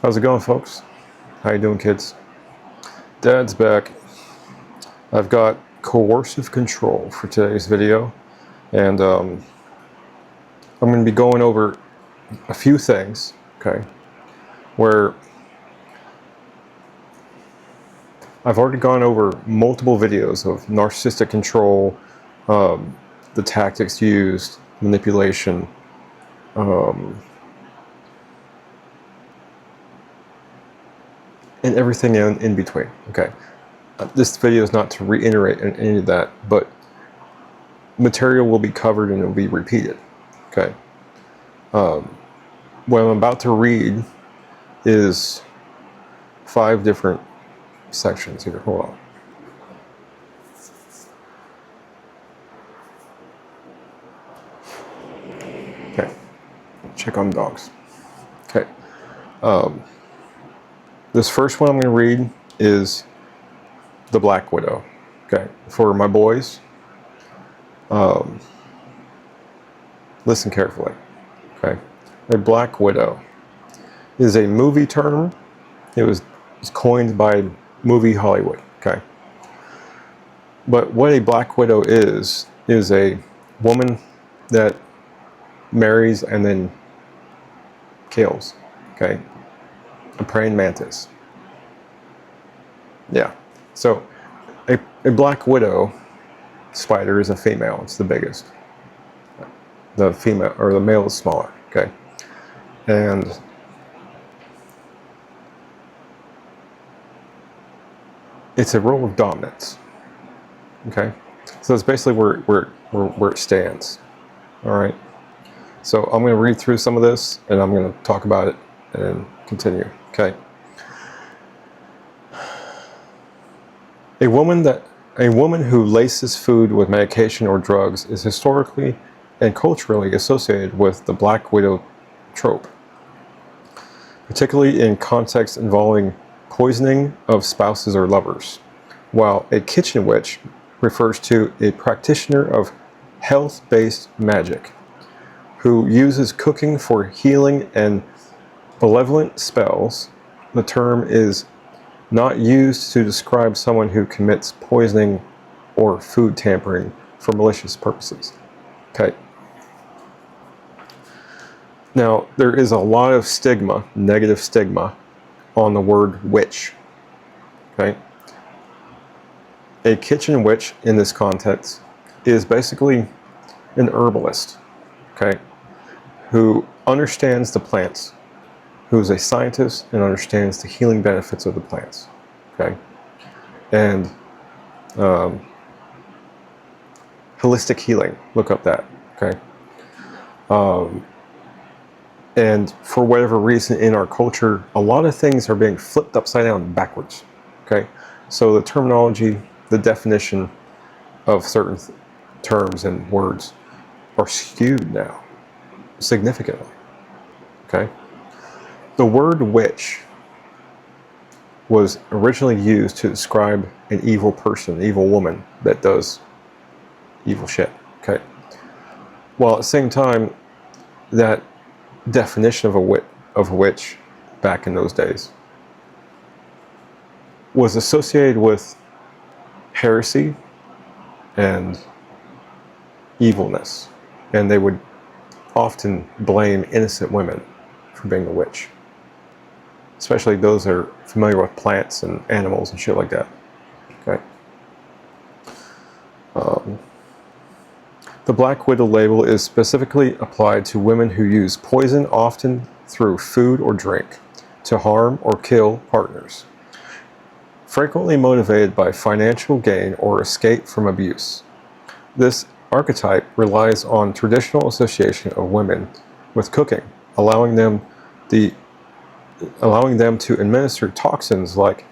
How's it going, folks? How you doing, kids? Dad's back. I've got Coercive Control for today's video, and I'm going to be going over a few things, okay, where I've already gone over multiple videos of narcissistic control, the tactics used, manipulation, and everything in between, okay? This video is not to reiterate any of that, but material will be covered and it will be repeated, okay? What I'm about to read is 5 different sections here. Hold on. Okay, check on dogs. Okay. This first one I'm going to read is the Black Widow. Okay, for my boys, listen carefully. Okay, a Black Widow is a movie term. It was coined by movie Hollywood. Okay, but what a Black Widow is a woman that marries and then kills. Okay, a praying mantis. Yeah, so a Black Widow spider is a female. It's the biggest. The female or the male is smaller. Okay, and it's a role of dominance. Okay, so that's basically where it stands. All right. So I'm going to read through some of this, and I'm going to talk about it and continue. Okay. A woman who laces food with medication or drugs is historically and culturally associated with the Black Widow trope, particularly in contexts involving poisoning of spouses or lovers, while a kitchen witch refers to a practitioner of health-based magic who uses cooking for healing and malevolent spells. The term is not used to describe someone who commits poisoning or food tampering for malicious purposes. Okay. Now, there is a lot of stigma, negative stigma, on the word witch. Okay. A kitchen witch in this context is basically an herbalist, okay, who understands the plants, who is a scientist and understands the healing benefits of the plants, okay, and holistic healing. Look up that, okay. And for whatever reason in our culture, a lot of things are being flipped upside down backwards, okay. So the terminology, the definition of certain terms and words are skewed now significantly, okay. The word witch was originally used to describe an evil person, an evil woman that does evil shit, okay? While at the same time, that definition of a witch back in those days was associated with heresy and evilness, and they would often blame innocent women for being a witch, especially those that are familiar with plants and animals and shit like that. Okay. The Black Widow label is specifically applied to women who use poison, often through food or drink, to harm or kill partners, frequently motivated by financial gain or escape from abuse. This archetype relies on traditional association of women with cooking, allowing them to administer toxins like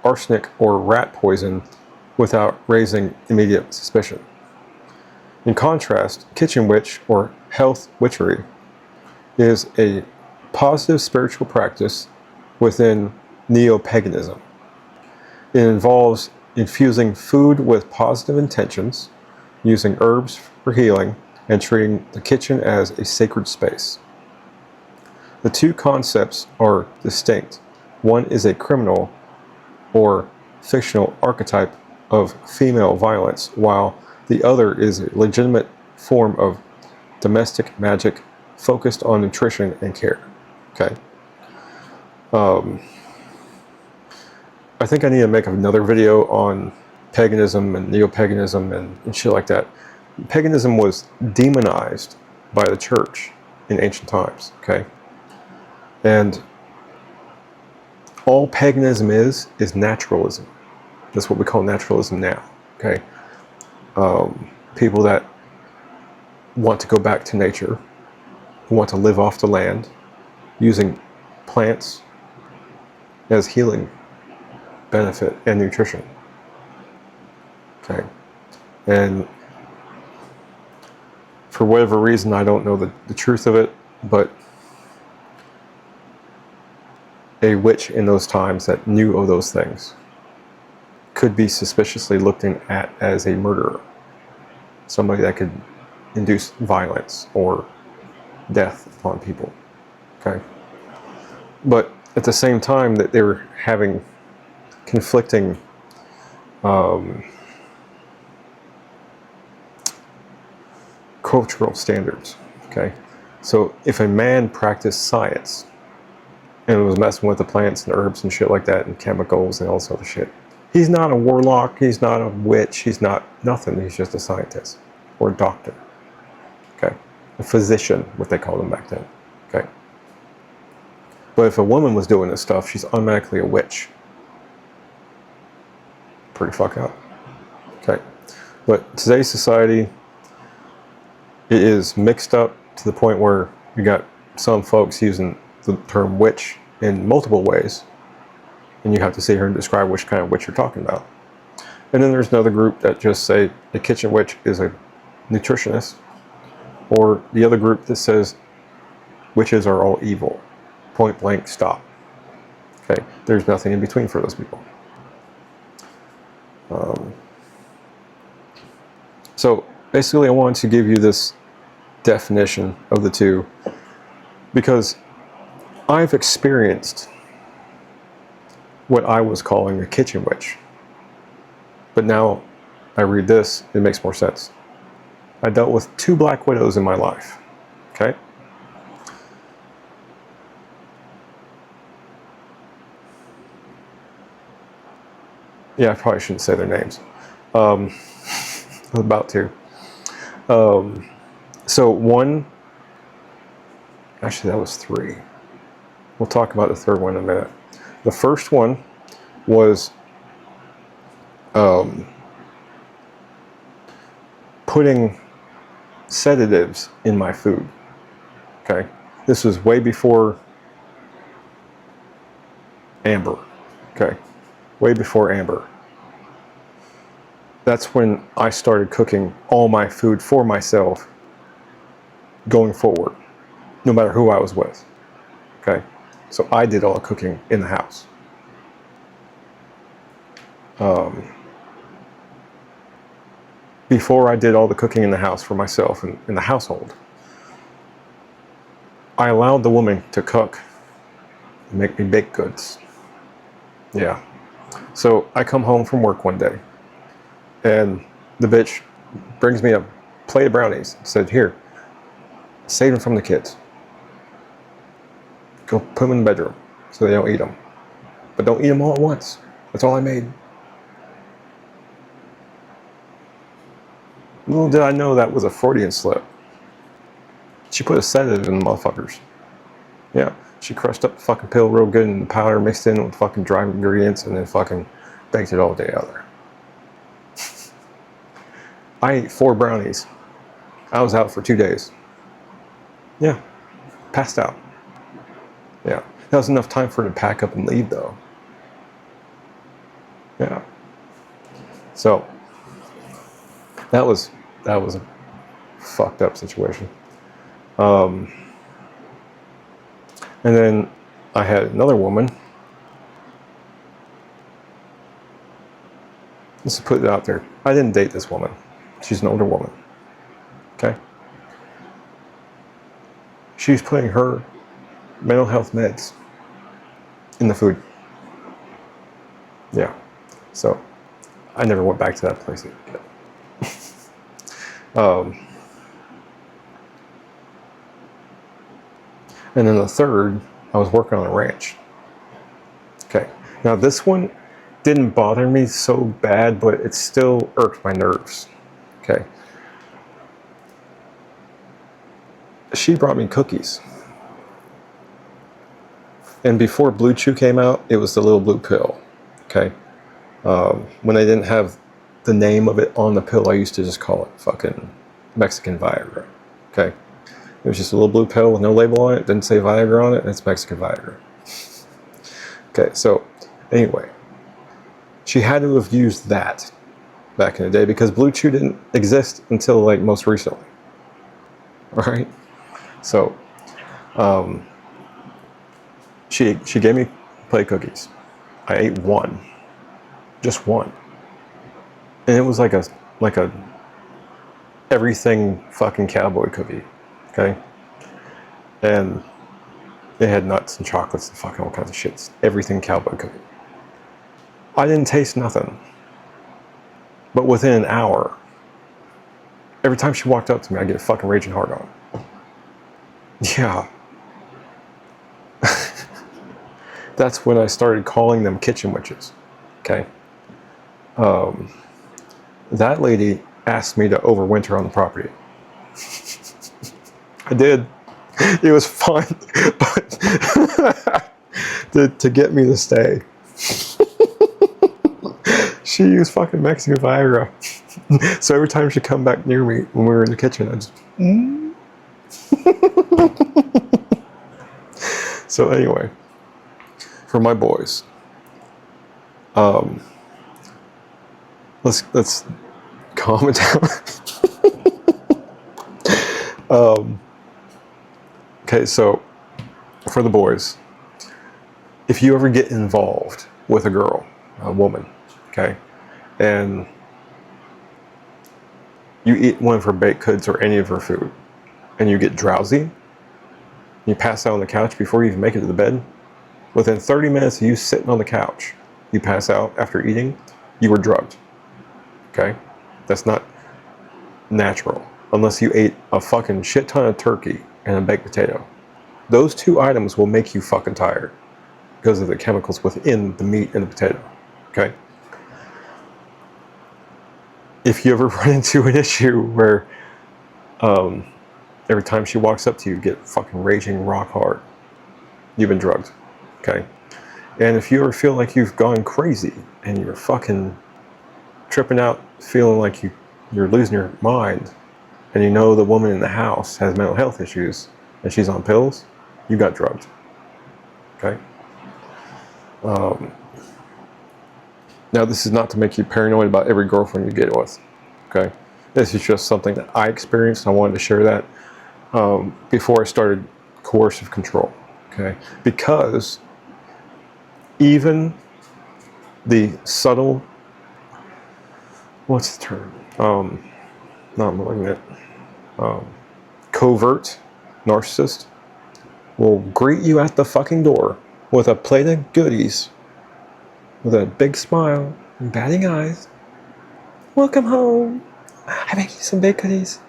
arsenic or rat poison without raising immediate suspicion. In contrast, kitchen witch or health witchery is a positive spiritual practice within neo-paganism. It involves infusing food with positive intentions, using herbs for healing, and treating the kitchen as a sacred space. The two concepts are distinct. One is a criminal or fictional archetype of female violence, while the other is a legitimate form of domestic magic focused on nutrition and care. Okay. I think I need to make another video on paganism and neo-paganism and shit like that. Paganism was demonized by the church in ancient times, okay? And all paganism is naturalism. That's what we call naturalism now, okay? People that want to go back to nature, who want to live off the land, using plants as healing benefit and nutrition. Okay. And for whatever reason, I don't know the truth of it, but a witch in those times that knew of those things could be suspiciously looked at as a murderer. Somebody that could induce violence or death upon people. Okay. But at the same time that they were having conflicting cultural standards. Okay. So if a man practiced science and was messing with the plants and herbs and shit like that and chemicals and all this other shit, he's not a warlock, he's not a witch, he's not nothing, he's just a scientist or a doctor. Okay. A physician, what they called him back then. Okay. But if a woman was doing this stuff, she's automatically a witch. Pretty fucked up. Okay. But today's society, it is mixed up to the point where you got some folks using the term witch in multiple ways, and you have to sit here and describe which kind of witch you're talking about. And then there's another group that just say the kitchen witch is a nutritionist, or the other group that says witches are all evil. Point blank, stop. Okay, there's nothing in between for those people. So basically I wanted to give you this definition of the two because I've experienced what I was calling a kitchen witch. But now I read this, it makes more sense. I dealt with 2 black widows in my life. Okay? Yeah, I probably shouldn't say their names. I was about to. So one, actually that was 3. We'll talk about the third one in a minute. The first one was putting sedatives in my food. Okay, this was way before Amber. Okay, way before Amber. That's when I started cooking all my food for myself going forward, no matter who I was with. Okay, so I did all the cooking in the house. Before I did all the cooking in the house for myself and in the household, I allowed the woman to cook and make me baked goods. Yeah. So I come home from work one day and the bitch brings me a plate of brownies and said, here, save them from the kids. Go put them in the bedroom so they don't eat them. But don't eat them all at once. That's all I made. Little did I know that was a Freudian slip. She put a sedative in the motherfuckers. Yeah, she crushed up the fucking pill real good in the powder, mixed in with fucking dry ingredients, and then fucking baked it all day out there. I ate 4 brownies. I was out for 2 days. Yeah, passed out. Yeah, that was enough time for her to pack up and leave though. Yeah. So that was a fucked up situation. And then I had another woman. Let's put it out there. I didn't date this woman. She's an older woman. Okay? She was putting her mental health meds in the food. Yeah. So I never went back to that place again. And then the third, I was working on a ranch. Okay. Now this one didn't bother me so bad, but it still irked my nerves. Okay. She brought me cookies. And before Blue Chew came out, it was the little blue pill. Okay. When I didn't have the name of it on the pill, I used to just call it fucking Mexican Viagra. Okay. It was just a little blue pill with no label on it. Didn't say Viagra on it. And it's Mexican Viagra. Okay. So anyway, she had to have used that back in the day because Blue Chew didn't exist until like most recently. All right. So she gave me play cookies. I ate one. Just one. And it was like a everything fucking cowboy cookie. Okay? And it had nuts and chocolates and fucking all kinds of shits. Everything cowboy cookie. I didn't taste nothing. But within an hour, every time she walked up to me, I'd get a fucking raging hard on. Yeah. That's when I started calling them kitchen witches. Okay? That lady asked me to overwinter on the property. I did. It was fun, but to get me to stay, she used fucking Mexican Viagra. So every time she'd come back near me when we were in the kitchen, I just. So anyway, for my boys, let's calm it down. Okay, so for the boys, if you ever get involved with a girl, a woman, okay, and you eat one of her baked goods or any of her food, and you get drowsy, you pass out on the couch before you even make it to the bed, within 30 minutes of you sitting on the couch, you pass out after eating, you were drugged. Okay? That's not natural. Unless you ate a fucking shit ton of turkey and a baked potato. Those two items will make you fucking tired because of the chemicals within the meat and the potato. Okay? If you ever run into an issue where every time she walks up to you, you get fucking raging rock hard, you've been drugged. Okay? And if you ever feel like you've gone crazy and you're fucking tripping out, feeling like you're losing your mind, and you know the woman in the house has mental health issues and she's on pills, you got drugged. Okay? Now, this is not to make you paranoid about every girlfriend you get with. Okay? This is just something that I experienced. I wanted to share that before I started Coercive Control. Okay? Because even the subtle, what's the term? Not malignant. Covert narcissist will greet you at the fucking door with a plate of goodies, with a big smile and batting eyes. Welcome home. I make you some baked goodies.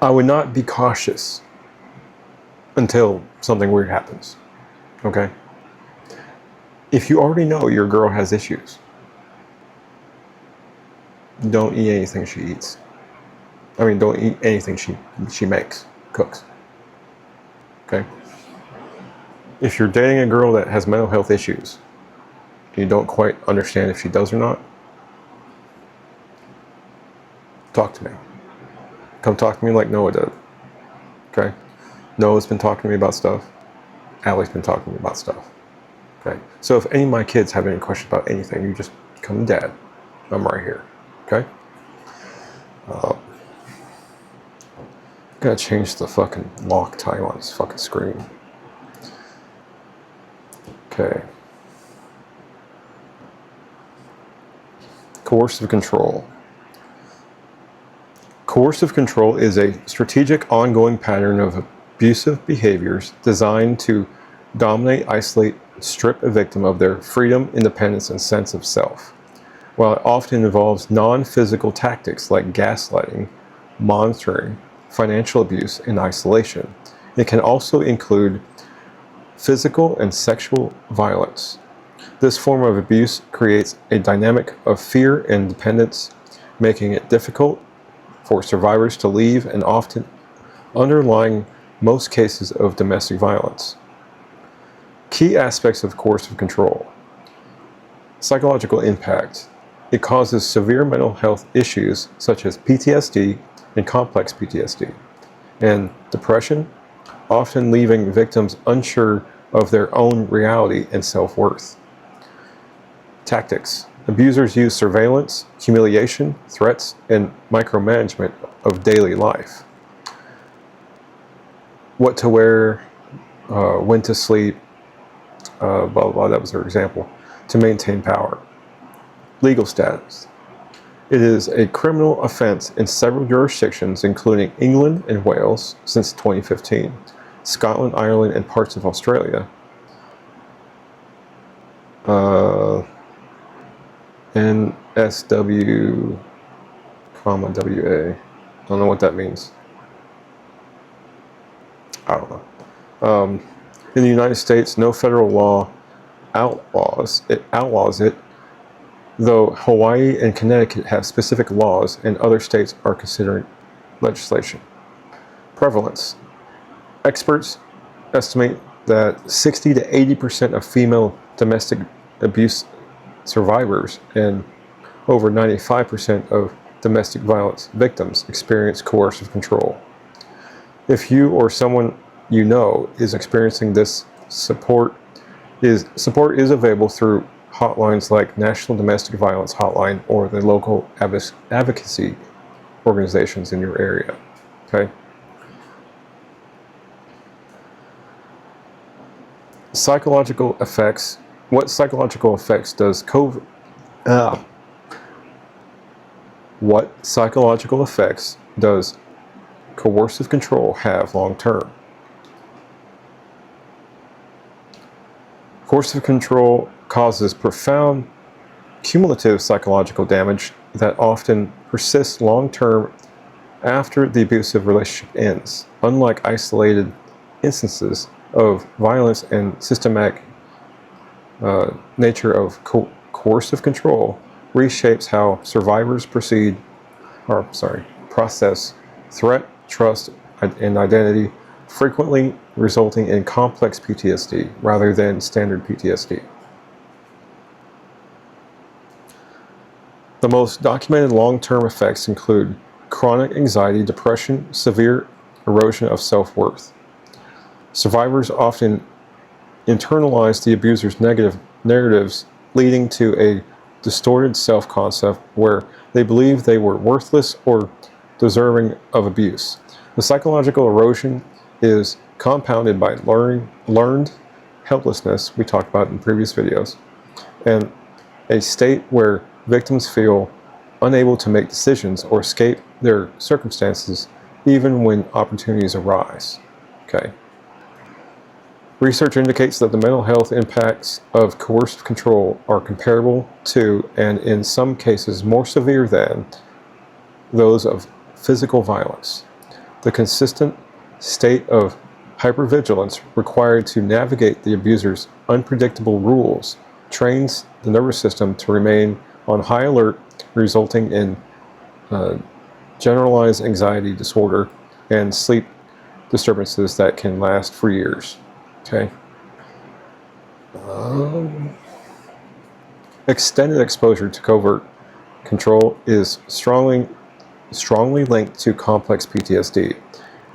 I would not be cautious until something weird happens. Okay? If you already know your girl has issues, don't eat anything she eats. I mean, don't eat anything she makes, cooks. Okay? If you're dating a girl that has mental health issues, you don't quite understand if she does or not, talk to me. Come talk to me like Noah did. Okay? Noah's been talking to me about stuff. Allie's been talking to me about stuff. Okay? So if any of my kids have any questions about anything, you just come to Dad. I'm right here. Okay? Gotta change the fucking lock time on this fucking screen. Okay. Coercive control. Coercive control is a strategic ongoing pattern of abusive behaviors designed to dominate, isolate, strip a victim of their freedom, independence, and sense of self. While it often involves non-physical tactics like gaslighting, monitoring, financial abuse, and isolation, it can also include physical and sexual violence. This form of abuse creates a dynamic of fear and dependence, making it difficult for survivors to leave and often underlying most cases of domestic violence. Key aspects of coercive control. Psychological impact. It causes severe mental health issues such as PTSD and complex PTSD, and depression, often leaving victims unsure of their own reality and self-worth. Tactics. Abusers use surveillance, humiliation, threats, and micromanagement of daily life. What to wear, when to sleep, blah, blah, blah, that was her example, to maintain power. Legal status. It is a criminal offense in several jurisdictions, including England and Wales since 2015, Scotland, Ireland, and parts of Australia. NSW, WA. I don't know what that means. I don't know. In the United States, no federal law outlaws it, though Hawaii and Connecticut have specific laws and other states are considering legislation. Prevalence. Experts estimate that 60 to 80% of female domestic abuse survivors and over 95% of domestic violence victims experience coercive control. If you or someone you know is experiencing this, support is available through hotlines like National Domestic Violence Hotline or the local advocacy organizations in your area. Okay. Psychological effects. What psychological effects does coercive control have long term? Coercive control causes profound cumulative psychological damage that often persists long term after the abusive relationship ends. Unlike isolated instances of violence and systematic nature of coercive control reshapes how survivors process threat, trust, and identity, frequently resulting in complex PTSD rather than standard PTSD. The most documented long-term effects include chronic anxiety, depression, severe erosion of self-worth. Survivors often internalize the abuser's negative narratives, leading to a distorted self-concept where they believe they were worthless or deserving of abuse. The psychological erosion is compounded by learned helplessness, we talked about in previous videos, and a state where victims feel unable to make decisions or escape their circumstances even when opportunities arise. Okay. Research indicates that the mental health impacts of coercive control are comparable to, and in some cases more severe than, those of physical violence. The consistent state of hypervigilance required to navigate the abuser's unpredictable rules trains the nervous system to remain on high alert, resulting in generalized anxiety disorder and sleep disturbances that can last for years. Okay. Extended exposure to covert control is strongly linked to complex PTSD,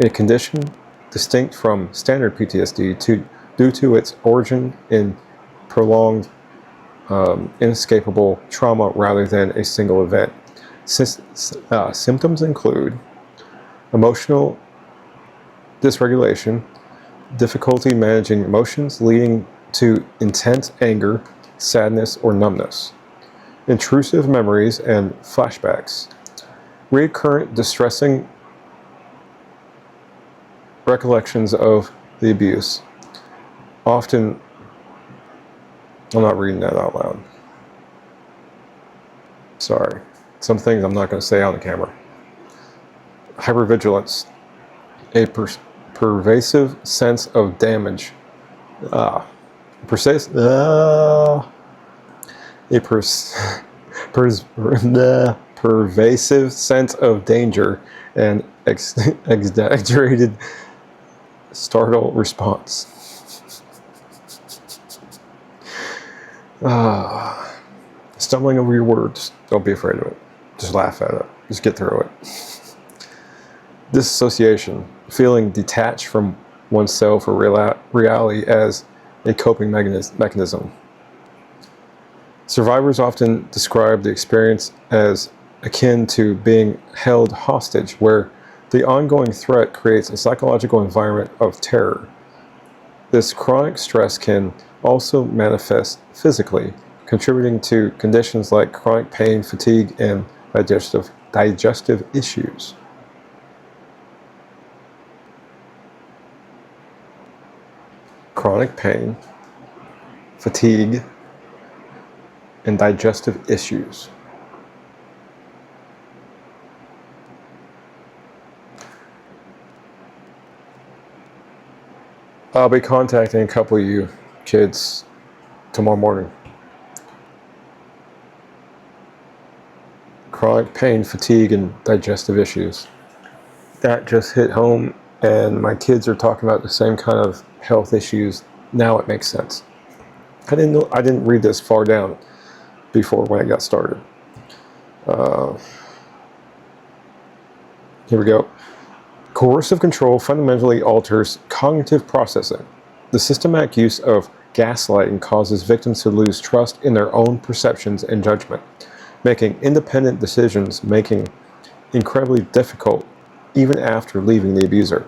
a condition distinct from standard PTSD due to its origin in prolonged, inescapable trauma rather than a single event. Symptoms include emotional dysregulation, difficulty managing emotions leading to intense anger, sadness, or numbness, intrusive memories and flashbacks, recurrent distressing recollections of the abuse. Often, I'm not reading that out loud. Sorry. Some things I'm not going to say on the camera. Hypervigilance. A pervasive sense of damage. A pervasive sense of danger and exaggerated startle response. Stumbling over your words. Don't be afraid of it. Just laugh at it. Just get through it. Disassociation. Feeling detached from oneself or reality as a coping mechanism. Survivors often describe the experience as akin to being held hostage, where the ongoing threat creates a psychological environment of terror. This chronic stress can also manifest physically, contributing to conditions like chronic pain, fatigue, and digestive issues. Chronic pain, fatigue, and digestive issues. I'll be contacting a couple of you kids tomorrow morning. Chronic pain, fatigue, and digestive issues. That just hit home, and my kids are talking about the same kind of health issues. Now it makes sense. I didn't read this far down before when I got started. Here we go. Coercive control fundamentally alters cognitive processing. The systematic use of gaslighting causes victims to lose trust in their own perceptions and judgment, making independent decisions making incredibly difficult even after leaving the abuser.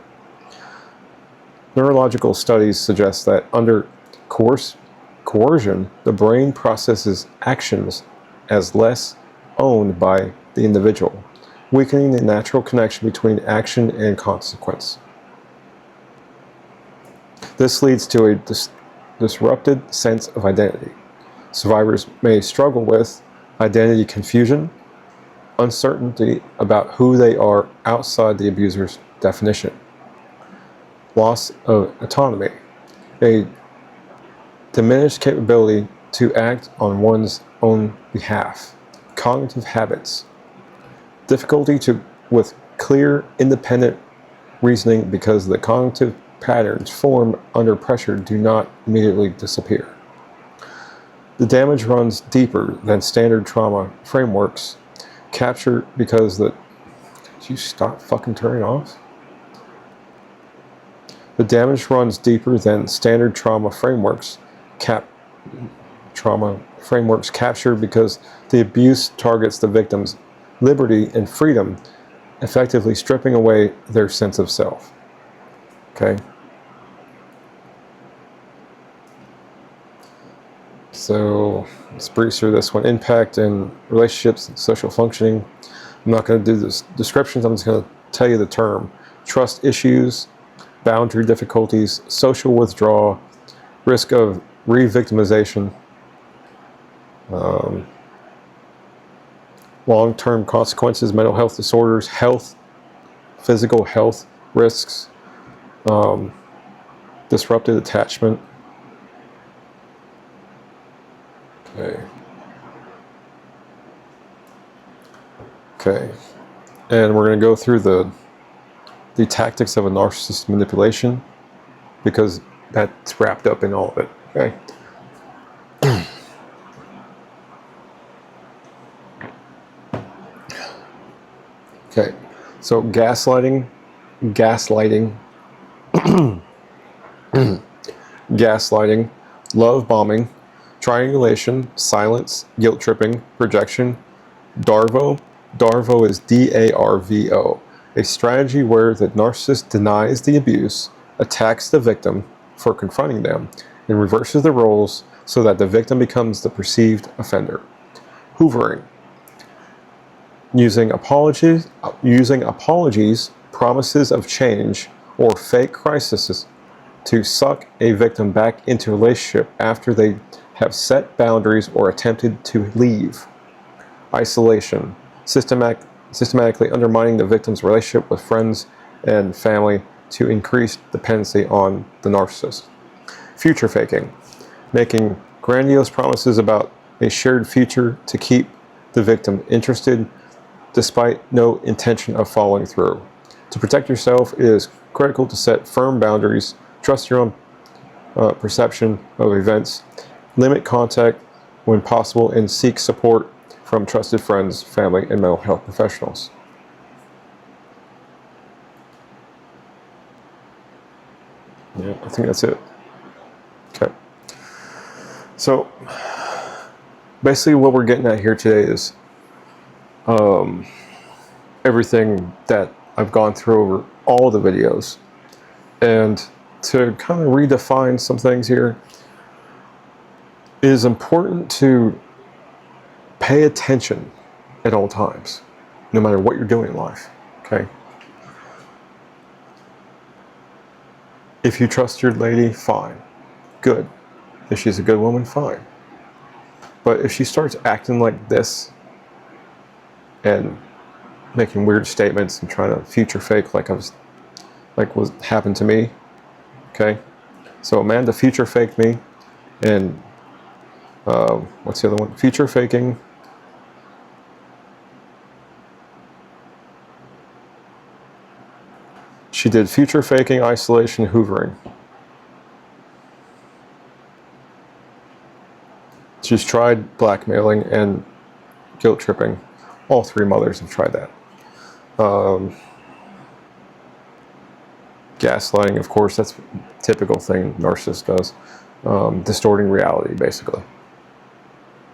Neurological studies suggest that under coercion, the brain processes actions as less owned by the individual, weakening the natural connection between action and consequence. This leads to a disrupted sense of identity. Survivors may struggle with identity confusion, uncertainty about who they are outside the abuser's definition, loss of autonomy, a diminished capability to act on one's own behalf, cognitive habits, difficulty with clear, independent reasoning because the cognitive patterns formed under pressure do not immediately disappear. The damage runs deeper than standard trauma frameworks capture because the... Did you stop fucking turning off? The damage runs deeper than standard trauma frameworks capture because the abuse targets the victim's liberty and freedom, effectively stripping away their sense of self. Okay? So let's breeze through this one. Impact in relationships and social functioning. I'm not going to do this descriptions. I'm just going to tell you the term. Trust issues, boundary difficulties, social withdrawal, risk of re-victimization, long-term consequences, mental health disorders, physical health risks, disrupted attachment. Okay. And we're going to go through the tactics of a narcissist manipulation because that's wrapped up in all of it. Okay. Okay. So gaslighting, love bombing, triangulation, silence, guilt tripping, projection, DARVO. DARVO is DARVO, a strategy where the narcissist denies the abuse, attacks the victim for confronting them, and reverses the roles so that the victim becomes the perceived offender. hoovering, using apologies, promises of change, or fake crises to suck a victim back into a relationship after they have set boundaries or attempted to leave. Isolation, systematically undermining the victim's relationship with friends and family to increase dependency on the narcissist. Future faking, making grandiose promises about a shared future to keep the victim interested despite no intention of following through. To protect yourself, it is critical to set firm boundaries, trust your own perception of events, limit contact when possible, and seek support from trusted friends, family, and mental health professionals. Yeah, I think that's it. Okay. So, basically what we're getting at here today is everything that I've gone through over all the videos. And to kind of redefine some things here, it is important to pay attention at all times, no matter what you're doing in life, okay? If you trust your lady, fine, good. If she's a good woman, fine. But if she starts acting like this and making weird statements and trying to future fake like what happened to me, okay? So Amanda future faked me, and what's the other one? Future faking. She did future faking, isolation, hoovering. She's tried blackmailing and guilt tripping. All three mothers have tried that. Gaslighting, of course, that's a typical thing narcissist does. Distorting reality, basically.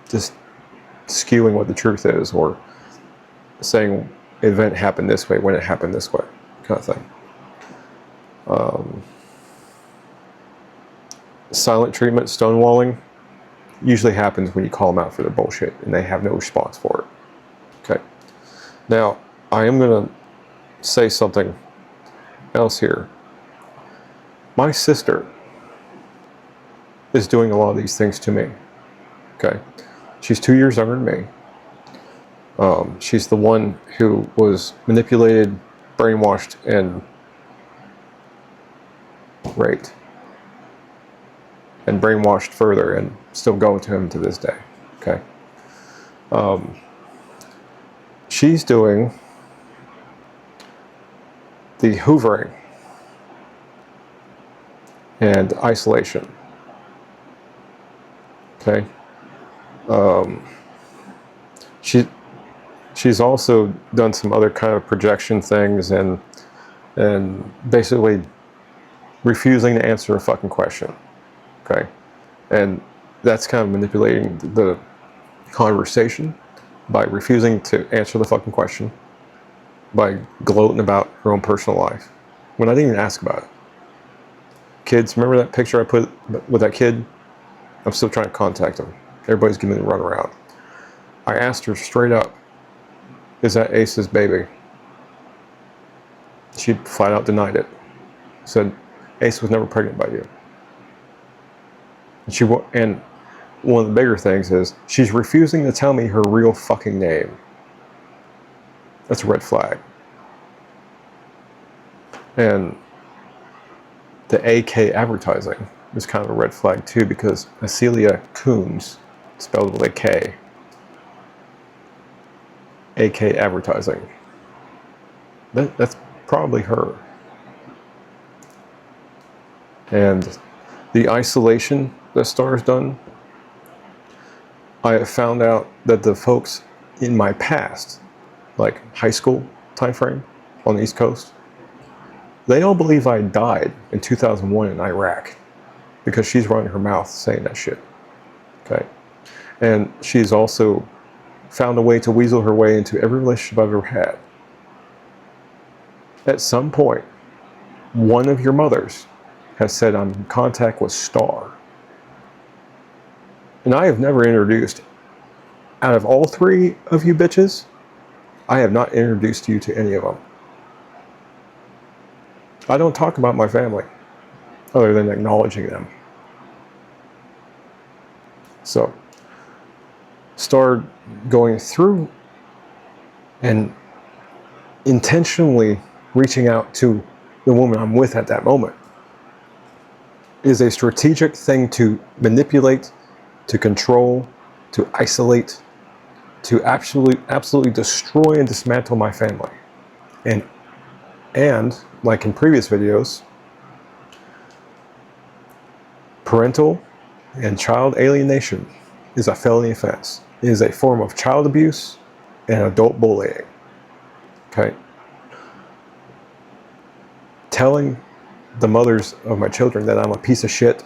Just skewing what the truth is, or saying an event happened this way when it happened this way, kind of thing. Silent treatment, stonewalling, usually happens when you call them out for their bullshit and they have no response for it. Okay. Now, I am going to say something else here. My sister is doing a lot of these things to me. Okay. She's 2 years younger than me. She's the one who was manipulated, brainwashed, and raped. And brainwashed further, and still going to him to this day. Okay. She's doing the hoovering and isolation. Okay. She's also done some other kind of projection things, and basically refusing to answer a fucking question. Okay. And that's kind of manipulating the conversation by refusing to answer the fucking question, by gloating about her own personal life when I didn't even ask about it. Kids, remember that picture I put with that kid? I'm still trying to contact him. Everybody's giving me the runaround. I asked her straight up, is that Ace's baby? She flat out denied it. Said, Ace was never pregnant by you. And one of the bigger things is she's refusing to tell me her real fucking name. That's a red flag. And the AK advertising is kind of a red flag too, because Acelia Coons, spelled with a K. AK advertising. That's probably her. And the isolation that Star's done, I have found out that the folks in my past, like high school time frame on the East Coast, they all believe I died in 2001 in Iraq because she's running her mouth saying that shit. Okay. And she's also found a way to weasel her way into every relationship I've ever had. At some point, one of your mothers has said I'm in contact with Star. And I have never introduced Out of all three of you bitches, I have not introduced you to any of them. I don't talk about my family other than acknowledging them. So, start going through and intentionally reaching out to the woman I'm with at that moment is a strategic thing to manipulate, to control, to isolate, to absolutely destroy and dismantle my family. And like in previous videos, parental and child alienation is a felony offense. It is a form of child abuse and adult bullying. Okay? Telling the mothers of my children that I'm a piece of shit,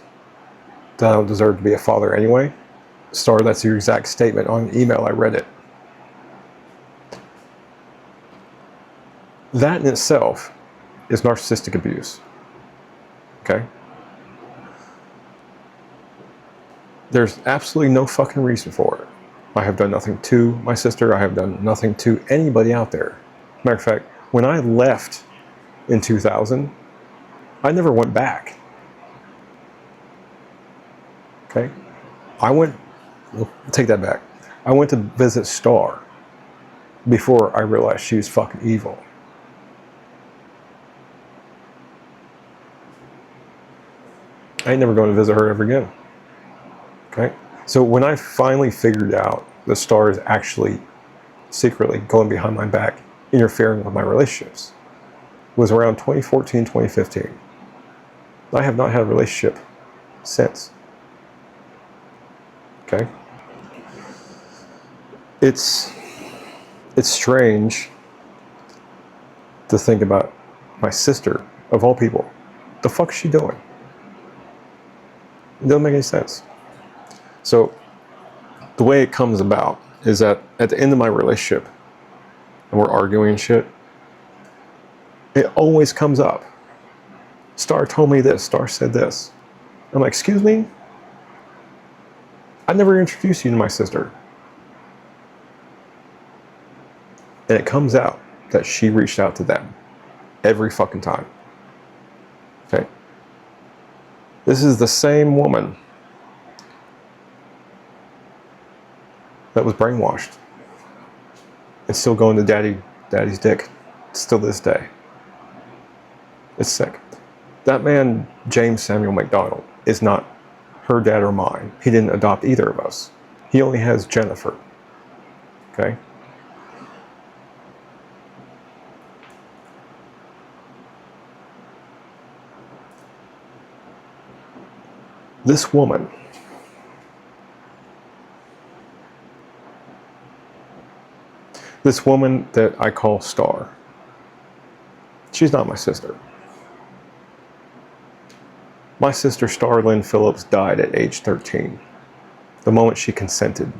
that I don't deserve to be a father anyway. Star, that's your exact statement on email. I read it. That in itself is narcissistic abuse. Okay? There's absolutely no fucking reason for it. I have done nothing to my sister. I have done nothing to anybody out there. Matter of fact, when I left in 2000, I never went back. Okay? Take that back. I went to visit Star before I realized she was fucking evil. I ain't never going to visit her ever again. Okay? So when I finally figured out that Star is actually secretly going behind my back, interfering with my relationships, was around 2014, 2015. I have not had a relationship since. Okay? It's strange to think about my sister, of all people. The fuck is she doing? It doesn't make any sense. So the way it comes about is that at the end of my relationship, and we're arguing and shit, it always comes up. Star told me this, Star said this. I'm like, excuse me? I never introduced you to my sister. And it comes out that she reached out to them every fucking time. Okay? This is the same woman that was brainwashed and still going to daddy's dick still to this day. It's sick. That man, James Samuel McDonald, is not her dad or mine. He didn't adopt either of us. He only has Jennifer. Okay? This woman that I call Star, she's not my sister. My sister, Star Lynn Phillips, died at age 13. The moment she consented.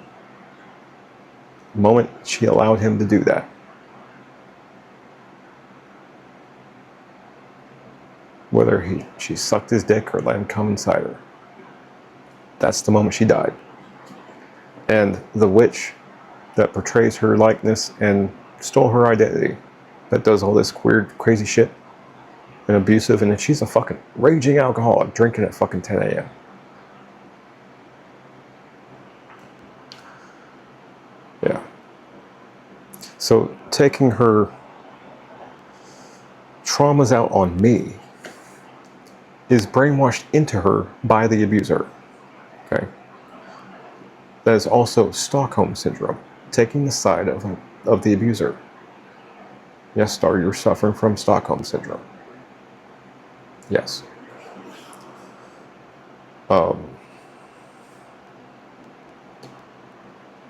The moment she allowed him to do that. Whether she sucked his dick or let him come inside her. That's the moment she died. And the witch that portrays her likeness and stole her identity, that does all this weird, crazy shit, and abusive, and then she's a fucking raging alcoholic, drinking at fucking 10 a.m. Yeah. So taking her traumas out on me is brainwashed into her by the abuser. Okay? That is also Stockholm Syndrome, taking the side of the abuser. Yes, Star, you're suffering from Stockholm Syndrome. Yes.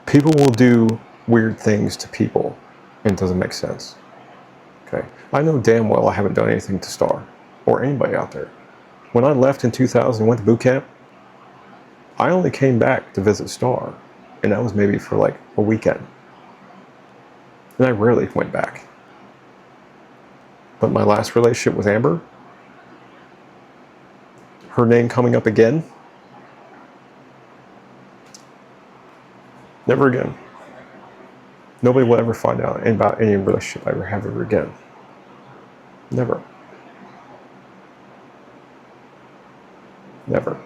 People will do weird things to people, and it doesn't make sense. Okay? I know damn well I haven't done anything to Star, or anybody out there. When I left in 2000 and went to boot camp, I only came back to visit Star, and that was maybe for like a weekend. And I rarely went back. But my last relationship with Amber, her name coming up again, never again. Nobody will ever find out about any relationship I ever have ever again. Never. Never.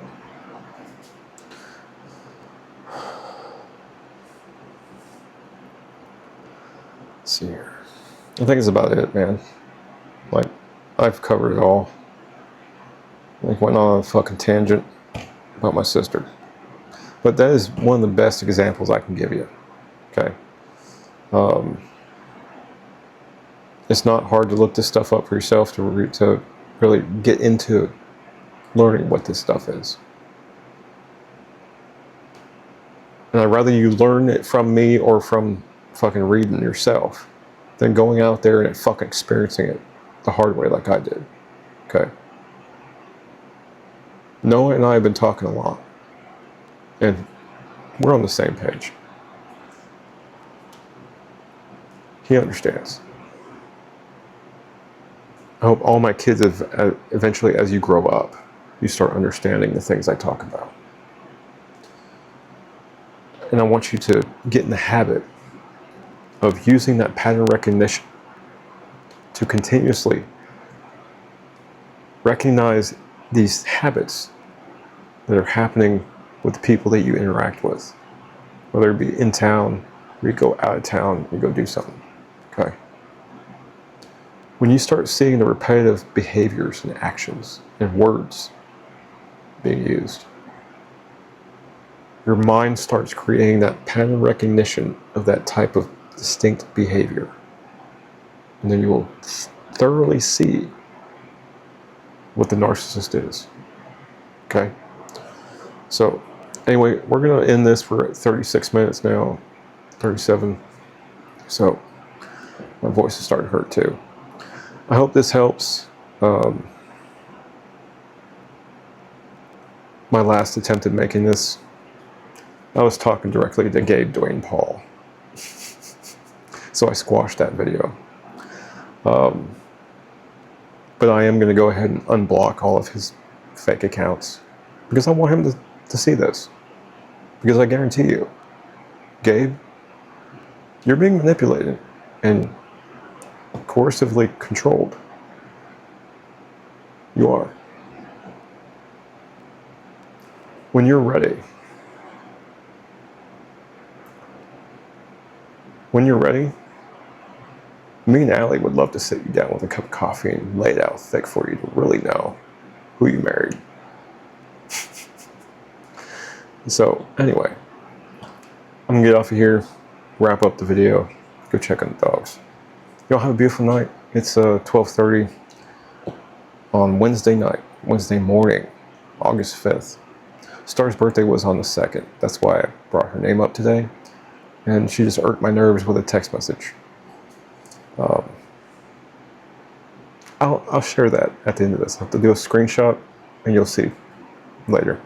Let's see here. I think it's about it, man. Like, I've covered it all. I went on a fucking tangent about my sister. But that is one of the best examples I can give you. Okay. It's not hard to look this stuff up for yourself to really get into learning what this stuff is. And I'd rather you learn it from me or from fucking reading yourself than going out there and fucking experiencing it the hard way like I did. Okay. Noah and I have been talking a lot. And we're on the same page. He understands. I hope all my kids eventually, as you grow up, you start understanding the things I talk about. And I want you to get in the habit of using that pattern recognition to continuously recognize these habits that are happening with the people that you interact with, whether it be in town, or you go out of town, you go do something. Okay. When you start seeing the repetitive behaviors and actions and words being used, your mind starts creating that pattern recognition of that type of distinct behavior. And then you will thoroughly see what the narcissist is. Okay? So, anyway, we're going to end this. We're at 36 minutes now, 37. So, my voice is starting to hurt too. I hope this helps. My last attempt at making this, I was talking directly to Gabe Dwayne Paul. So I squashed that video. But I am going to go ahead and unblock all of his fake accounts because I want him to see this. Because I guarantee you, Gabe, you're being manipulated and coercively controlled. You are. When you're ready, me and Allie would love to sit you down with a cup of coffee and lay it out thick for you to really know who you married. So, anyway, I'm gonna get off of here, wrap up the video, go check on the dogs. Y'all have a beautiful night. It's 12:30 on Wednesday morning, August 5th. Star's birthday was on the 2nd. That's why I brought her name up today. And she just irked my nerves with a text message. I'll share that at the end of this. I'll have to do a screenshot and you'll see later.